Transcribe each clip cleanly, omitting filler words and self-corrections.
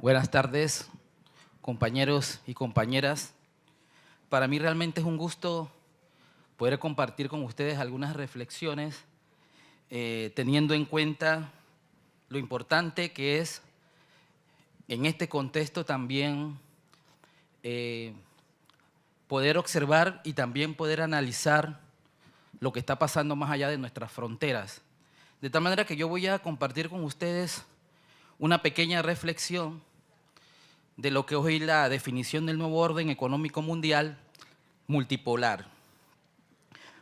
Buenas tardes, compañeros y compañeras. Para mí realmente es un gusto poder compartir con ustedes algunas reflexiones, teniendo en cuenta lo importante que es en este contexto también poder observar y también poder analizar lo que está pasando más allá de nuestras fronteras. De tal manera que yo voy a compartir con ustedes una pequeña reflexión de lo que hoy es la definición del nuevo orden económico mundial multipolar.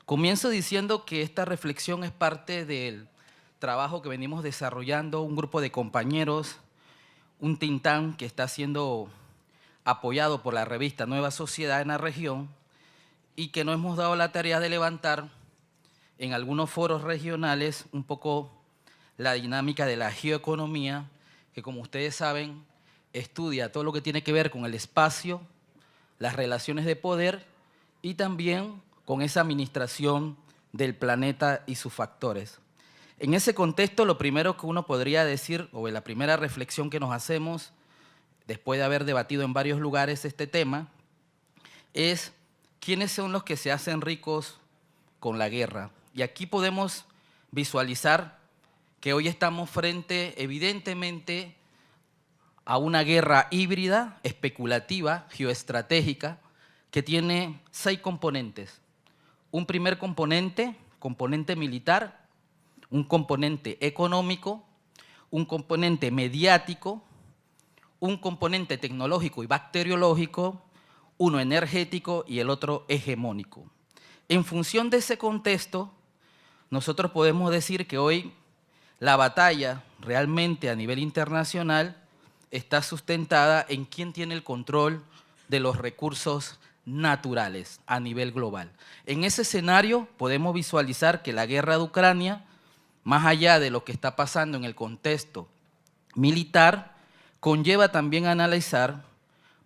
Comienzo diciendo que esta reflexión es parte del trabajo que venimos desarrollando un grupo de compañeros, un think tank que está siendo apoyado por la revista Nueva Sociedad en la región y que nos hemos dado la tarea de levantar en algunos foros regionales un poco la dinámica de la geoeconomía, que como ustedes saben, estudia todo lo que tiene que ver con el espacio, las relaciones de poder y también con esa administración del planeta y sus factores. En ese contexto, lo primero que uno podría decir, o la primera reflexión que nos hacemos, después de haber debatido en varios lugares este tema, es quiénes son los que se hacen ricos con la guerra. Y aquí podemos visualizar que hoy estamos frente, evidentemente, a una guerra híbrida, especulativa, geoestratégica, que tiene 6 componentes. Un primer componente, componente militar, un componente económico, un componente mediático, un componente tecnológico y bacteriológico, uno energético y el otro hegemónico. En función de ese contexto, nosotros podemos decir que hoy la batalla realmente a nivel internacional está sustentada en quién tiene el control de los recursos naturales a nivel global. En ese escenario podemos visualizar que la guerra de Ucrania, más allá de lo que está pasando en el contexto militar, conlleva también a analizar,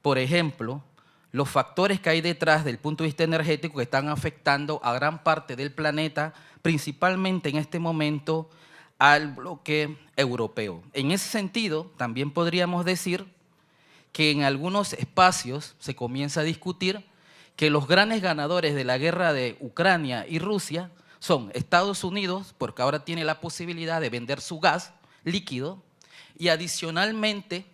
por ejemplo, los factores que hay detrás del punto de vista energético que están afectando a gran parte del planeta, principalmente en este momento al bloque europeo. En ese sentido, también podríamos decir que en algunos espacios se comienza a discutir que los grandes ganadores de la guerra de Ucrania y Rusia son Estados Unidos, porque ahora tiene la posibilidad de vender su gas líquido, y adicionalmente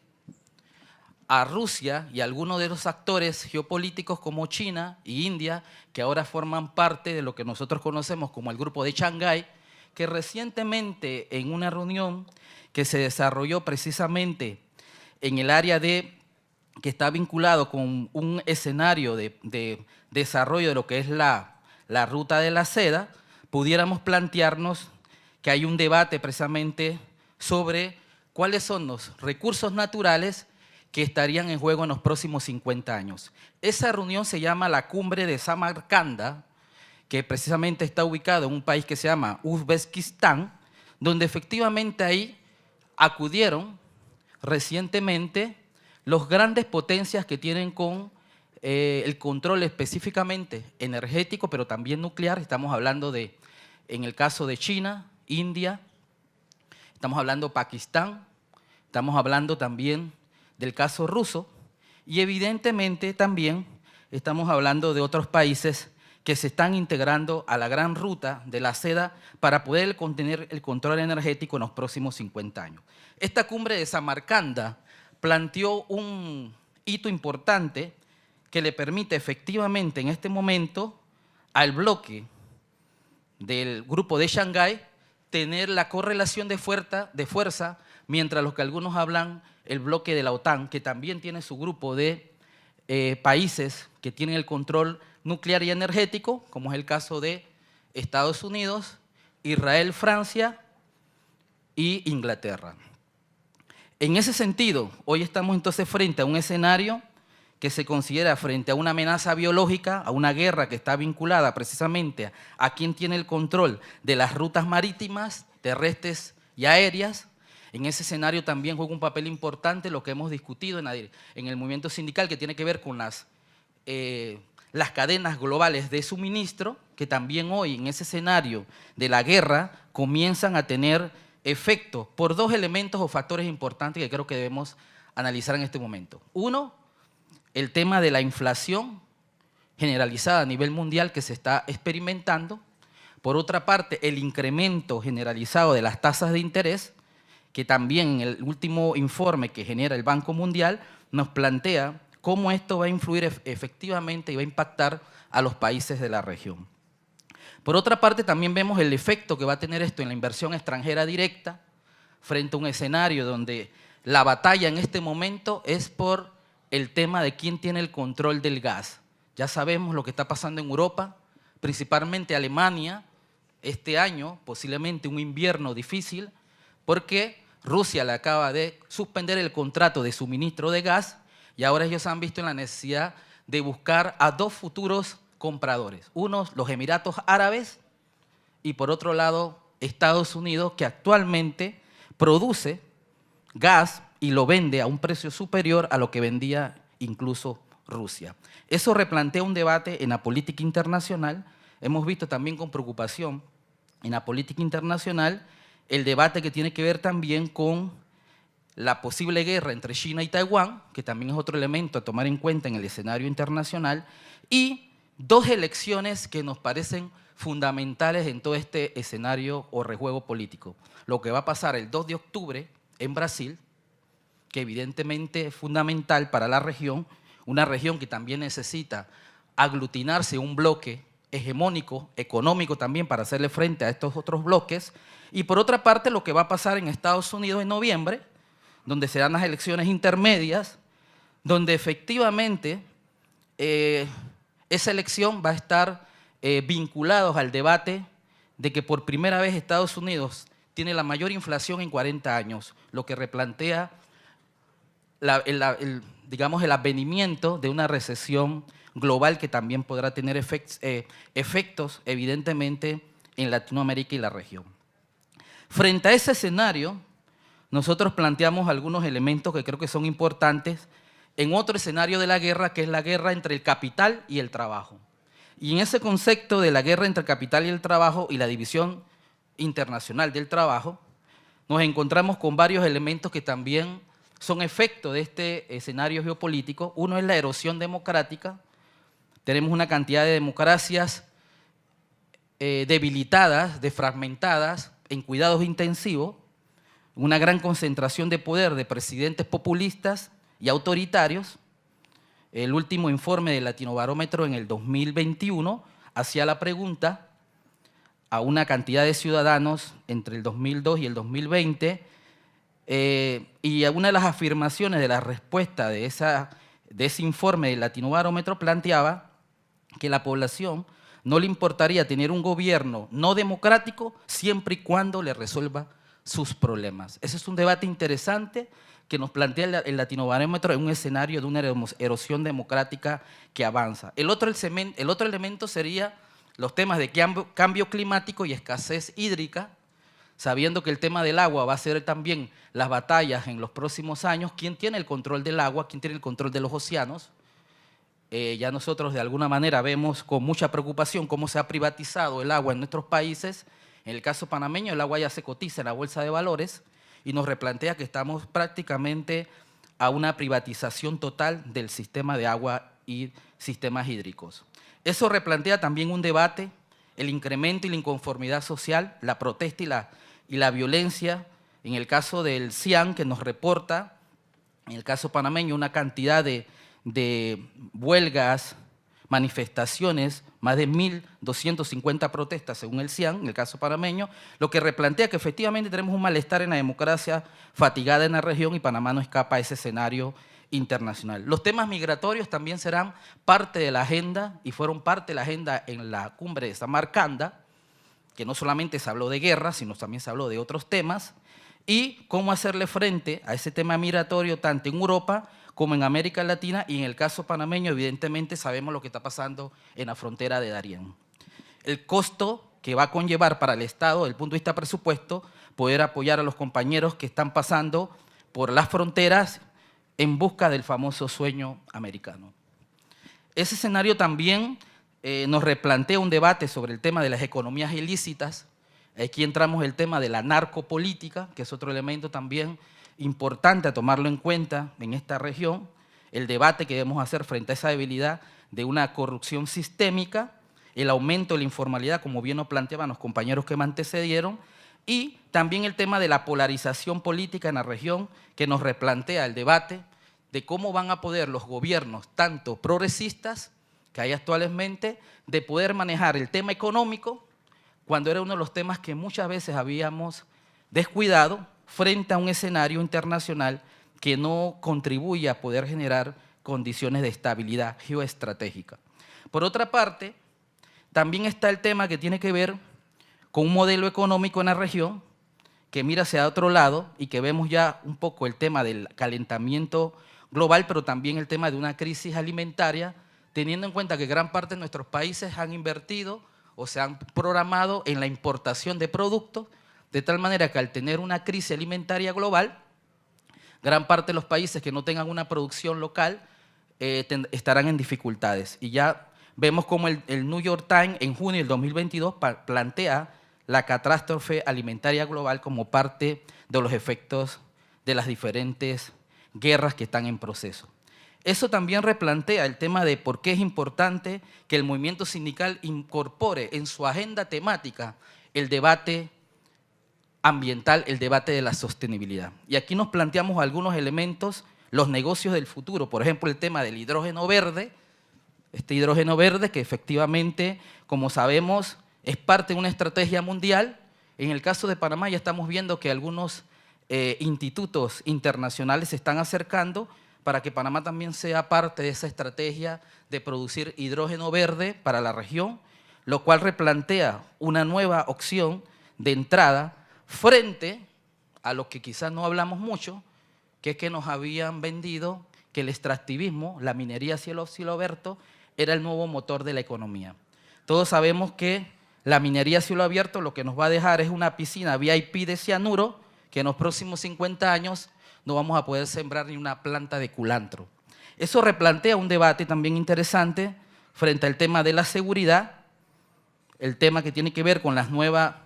a Rusia y a algunos de los actores geopolíticos como China y India, que ahora forman parte de lo que nosotros conocemos como el grupo de Shanghái, que recientemente en una reunión que se desarrolló precisamente en el área que está vinculado con un escenario de desarrollo de lo que es la ruta de la seda, pudiéramos plantearnos que hay un debate precisamente sobre cuáles son los recursos naturales que estarían en juego en los próximos 50 años. Esa reunión se llama la Cumbre de Samarcanda, que precisamente está ubicado en un país que se llama Uzbekistán, donde efectivamente ahí acudieron recientemente los grandes potencias que tienen con el control específicamente energético, pero también nuclear. Estamos hablando de, en el caso de China, India, estamos hablando de Pakistán, estamos hablando también del caso ruso y evidentemente también estamos hablando de otros países que se están integrando a la gran ruta de la seda para poder tener el control energético en los próximos 50 años. Esta cumbre de Samarcanda planteó un hito importante que le permite efectivamente en este momento al bloque del grupo de Shanghái tener la correlación de fuerza, mientras los que algunos hablan el bloque de la OTAN, que también tiene su grupo de países que tienen el control nuclear y energético, como es el caso de Estados Unidos, Israel, Francia y Inglaterra. En ese sentido, hoy estamos entonces frente a un escenario que se considera frente a una amenaza biológica, a una guerra que está vinculada precisamente a quién tiene el control de las rutas marítimas, terrestres y aéreas. En ese escenario también juega un papel importante lo que hemos discutido en el movimiento sindical, que tiene que ver con las cadenas globales de suministro, que también hoy en ese escenario de la guerra comienzan a tener efecto por 2 elementos o factores importantes que creo que debemos analizar en este momento. Uno, el tema de la inflación generalizada a nivel mundial que se está experimentando. Por otra parte, el incremento generalizado de las tasas de interés, que también en el último informe que genera el Banco Mundial nos plantea cómo esto va a influir efectivamente y va a impactar a los países de la región. Por otra parte, también vemos el efecto que va a tener esto en la inversión extranjera directa frente a un escenario donde la batalla en este momento es por el tema de quién tiene el control del gas. Ya sabemos lo que está pasando en Europa, principalmente Alemania, este año, posiblemente un invierno difícil, porque Rusia le acaba de suspender el contrato de suministro de gas y ahora ellos han visto en la necesidad de buscar a dos futuros compradores. Uno, los Emiratos Árabes y por otro lado, Estados Unidos, que actualmente produce gas y lo vende a un precio superior a lo que vendía incluso Rusia. Eso replantea un debate en la política internacional. Hemos visto también con preocupación en la política internacional el debate que tiene que ver también con la posible guerra entre China y Taiwán, que también es otro elemento a tomar en cuenta en el escenario internacional, y dos elecciones que nos parecen fundamentales en todo este escenario o rejuego político. Lo que va a pasar el 2 de octubre en Brasil, que evidentemente es fundamental para la región, una región que también necesita aglutinarse un bloque hegemónico, económico también, para hacerle frente a estos otros bloques. Y por otra parte, lo que va a pasar en Estados Unidos en noviembre, donde serán las elecciones intermedias, donde efectivamente esa elección va a estar vinculados al debate de que por primera vez Estados Unidos tiene la mayor inflación en 40 años, lo que replantea digamos, el advenimiento de una recesión global que también podrá tener efectos, evidentemente, en Latinoamérica y la región. Frente a ese escenario, nosotros planteamos algunos elementos que creo que son importantes en otro escenario de la guerra, que es la guerra entre el capital y el trabajo. Y en ese concepto de la guerra entre el capital y el trabajo y la división internacional del trabajo, nos encontramos con varios elementos que también son efecto de este escenario geopolítico. Uno es la erosión democrática. Tenemos una cantidad de democracias debilitadas, desfragmentadas, en cuidados intensivos, una gran concentración de poder de presidentes populistas y autoritarios. El último informe del Latinobarómetro en el 2021 hacía la pregunta a una cantidad de ciudadanos entre el 2002 y el 2020, y una de las afirmaciones de la respuesta de ese informe del Latinobarómetro planteaba que la población no le importaría tener un gobierno no democrático siempre y cuando le resuelva sus problemas. Ese es un debate interesante que nos plantea el Latinobarómetro en un escenario de una erosión democrática que avanza. El otro elemento sería los temas de cambio climático y escasez hídrica, sabiendo que el tema del agua va a ser también las batallas en los próximos años. ¿Quién tiene el control del agua? ¿Quién tiene el control de los océanos? Ya nosotros de alguna manera vemos con mucha preocupación cómo se ha privatizado el agua en nuestros países. En el caso panameño, el agua ya se cotiza en la bolsa de valores y nos replantea que estamos prácticamente a una privatización total del sistema de agua y sistemas hídricos. Eso replantea también un debate, el incremento y la inconformidad social, la protesta y la violencia. En el caso del CIAN, que nos reporta, en el caso panameño, una cantidad de huelgas, manifestaciones, más de 1.250 protestas según el CIAN, en el caso panameño, lo que replantea que efectivamente tenemos un malestar en la democracia fatigada en la región y Panamá no escapa a ese escenario internacional. Los temas migratorios también serán parte de la agenda y fueron parte de la agenda en la cumbre de Samarcanda, que no solamente se habló de guerra, sino también se habló de otros temas, y cómo hacerle frente a ese tema migratorio tanto en Europa como en América Latina, y en el caso panameño, evidentemente, sabemos lo que está pasando en la frontera de Darién. El costo que va a conllevar para el Estado, desde el punto de vista presupuesto, poder apoyar a los compañeros que están pasando por las fronteras en busca del famoso sueño americano. Ese escenario también nos replantea un debate sobre el tema de las economías ilícitas. Aquí entramos el tema de la narcopolítica, que es otro elemento también importante a tomarlo en cuenta en esta región, el debate que debemos hacer frente a esa debilidad de una corrupción sistémica, el aumento de la informalidad, como bien lo planteaban los compañeros que me antecedieron, y también el tema de la polarización política en la región, que nos replantea el debate de cómo van a poder los gobiernos, tanto progresistas que hay actualmente, de poder manejar el tema económico, cuando era uno de los temas que muchas veces habíamos descuidado frente a un escenario internacional que no contribuye a poder generar condiciones de estabilidad geoestratégica. Por otra parte, también está el tema que tiene que ver con un modelo económico en la región que mira hacia otro lado y que vemos ya un poco el tema del calentamiento global, pero también el tema de una crisis alimentaria, teniendo en cuenta que gran parte de nuestros países han invertido o se han programado en la importación de productos, de tal manera que al tener una crisis alimentaria global, gran parte de los países que no tengan una producción local estarán en dificultades. Y ya vemos cómo el New York Times en junio del 2022 plantea la catástrofe alimentaria global como parte de los efectos de las diferentes guerras que están en proceso. Eso también replantea el tema de por qué es importante que el movimiento sindical incorpore en su agenda temática el debate ambiental, el debate de la sostenibilidad. Y aquí nos planteamos algunos elementos, los negocios del futuro, por ejemplo, el tema del hidrógeno verde, este hidrógeno verde que efectivamente, como sabemos, es parte de una estrategia mundial. En el caso de Panamá ya estamos viendo que algunos institutos internacionales se están acercando para que Panamá también sea parte de esa estrategia de producir hidrógeno verde para la región, lo cual replantea una nueva opción de entrada frente a lo que quizás no hablamos mucho, que es que nos habían vendido que el extractivismo, la minería a cielo abierto, era el nuevo motor de la economía. Todos sabemos que la minería a cielo abierto lo que nos va a dejar es una piscina VIP de cianuro, que en los próximos 50 años no vamos a poder sembrar ni una planta de culantro. Eso replantea un debate también interesante frente al tema de la seguridad, el tema que tiene que ver con las nuevas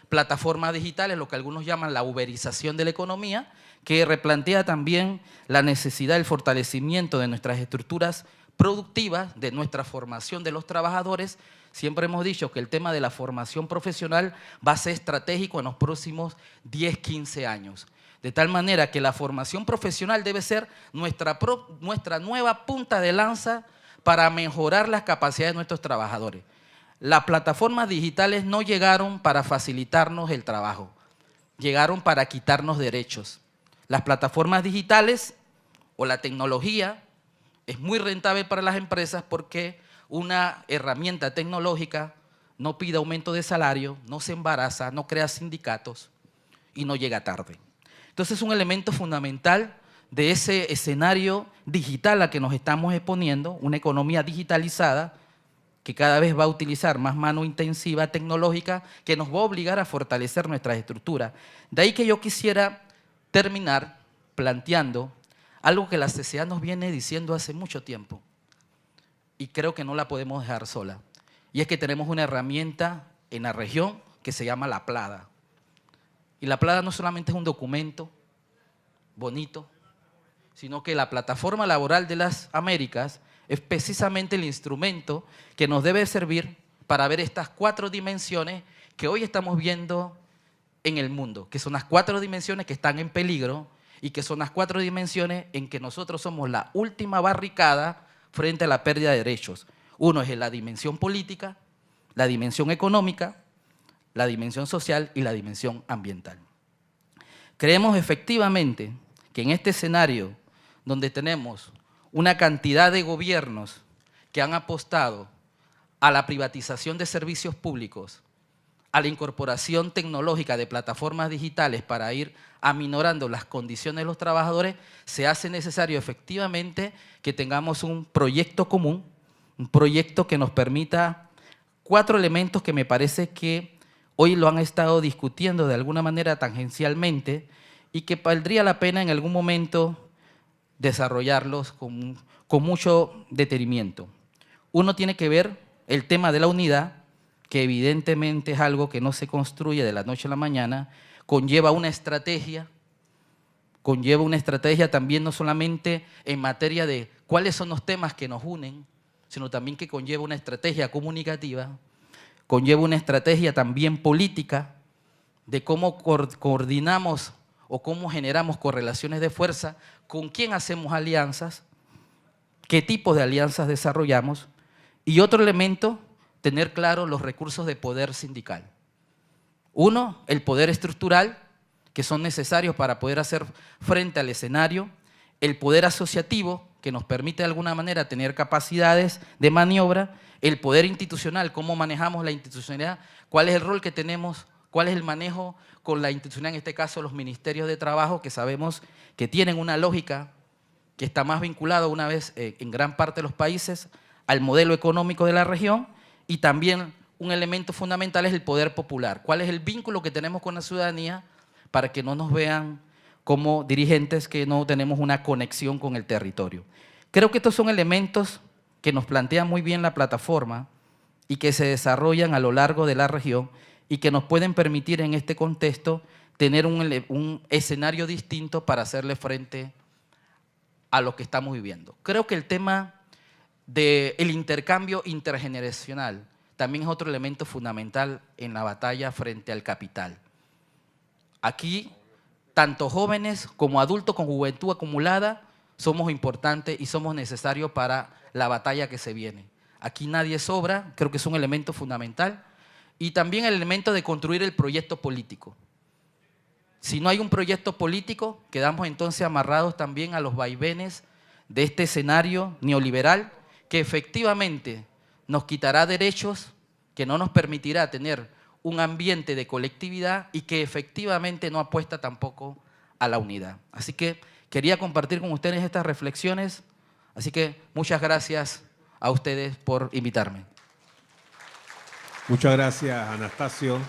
plataformas digitales, lo que algunos llaman la uberización de la economía, que replantea también la necesidad del fortalecimiento de nuestras estructuras productivas, de nuestra formación de los trabajadores. Siempre hemos dicho que el tema de la formación profesional va a ser estratégico en los próximos 10, 15 años. De tal manera que la formación profesional debe ser nuestra nueva punta de lanza para mejorar las capacidades de nuestros trabajadores. Las plataformas digitales no llegaron para facilitarnos el trabajo, llegaron para quitarnos derechos. Las plataformas digitales o la tecnología es muy rentable para las empresas porque una herramienta tecnológica no pide aumento de salario, no se embaraza, no crea sindicatos y no llega tarde. Entonces es un elemento fundamental de ese escenario digital a que nos estamos exponiendo, una economía digitalizada que cada vez va a utilizar más mano intensiva tecnológica que nos va a obligar a fortalecer nuestras estructuras. De ahí que yo quisiera terminar planteando algo que la CCA nos viene diciendo hace mucho tiempo y creo que no la podemos dejar sola. Y es que tenemos una herramienta en la región que se llama la PLADA. Y la PLADA no solamente es un documento bonito, sino que la Plataforma Laboral de las Américas es precisamente el instrumento que nos debe servir para ver estas 4 dimensiones que hoy estamos viendo en el mundo, que son las 4 dimensiones que están en peligro y que son las 4 dimensiones en que nosotros somos la última barricada frente a la pérdida de derechos. Uno es la dimensión política, la dimensión económica, la dimensión social y la dimensión ambiental. Creemos efectivamente que en este escenario donde tenemos una cantidad de gobiernos que han apostado a la privatización de servicios públicos, a la incorporación tecnológica de plataformas digitales para ir aminorando las condiciones de los trabajadores, se hace necesario efectivamente que tengamos un proyecto común, un proyecto que nos permita 4 elementos que me parece que hoy lo han estado discutiendo de alguna manera tangencialmente y que valdría la pena en algún momento desarrollarlos con mucho detenimiento. Uno tiene que ver el tema de la unidad, que evidentemente es algo que no se construye de la noche a la mañana, conlleva una estrategia, conlleva una estrategia también no solamente en materia de cuáles son los temas que nos unen, sino también que conlleva una estrategia comunicativa, conlleva una estrategia también política de cómo coordinamos o cómo generamos correlaciones de fuerza, con quién hacemos alianzas, qué tipos de alianzas desarrollamos, y otro elemento, tener claro los recursos de poder sindical. Uno, el poder estructural, que son necesarios para poder hacer frente al escenario, el poder asociativo, que nos permite de alguna manera tener capacidades de maniobra, el poder institucional, cómo manejamos la institucionalidad, cuál es el rol que tenemos, cuál es el manejo con la institucionalidad, en este caso los ministerios de trabajo, que sabemos que tienen una lógica que está más vinculada una vez en gran parte de los países al modelo económico de la región, y también un elemento fundamental es el poder popular. ¿Cuál es el vínculo que tenemos con la ciudadanía para que no nos vean como dirigentes que no tenemos una conexión con el territorio? Creo que estos son elementos que nos plantea muy bien la plataforma y que se desarrollan a lo largo de la región y que nos pueden permitir en este contexto tener un escenario distinto para hacerle frente a lo que estamos viviendo. Creo que el tema del intercambio intergeneracional también es otro elemento fundamental en la batalla frente al capital. Aquí, tanto jóvenes como adultos con juventud acumulada, somos importantes y somos necesarios para la batalla que se viene. Aquí nadie sobra, creo que es un elemento fundamental. Y también el elemento de construir el proyecto político. Si no hay un proyecto político, quedamos entonces amarrados también a los vaivenes de este escenario neoliberal que efectivamente nos quitará derechos, que no nos permitirá tener un ambiente de colectividad y que efectivamente no apuesta tampoco a la unidad. Así que quería compartir con ustedes estas reflexiones, así que muchas gracias a ustedes por invitarme. Muchas gracias, Anastasio.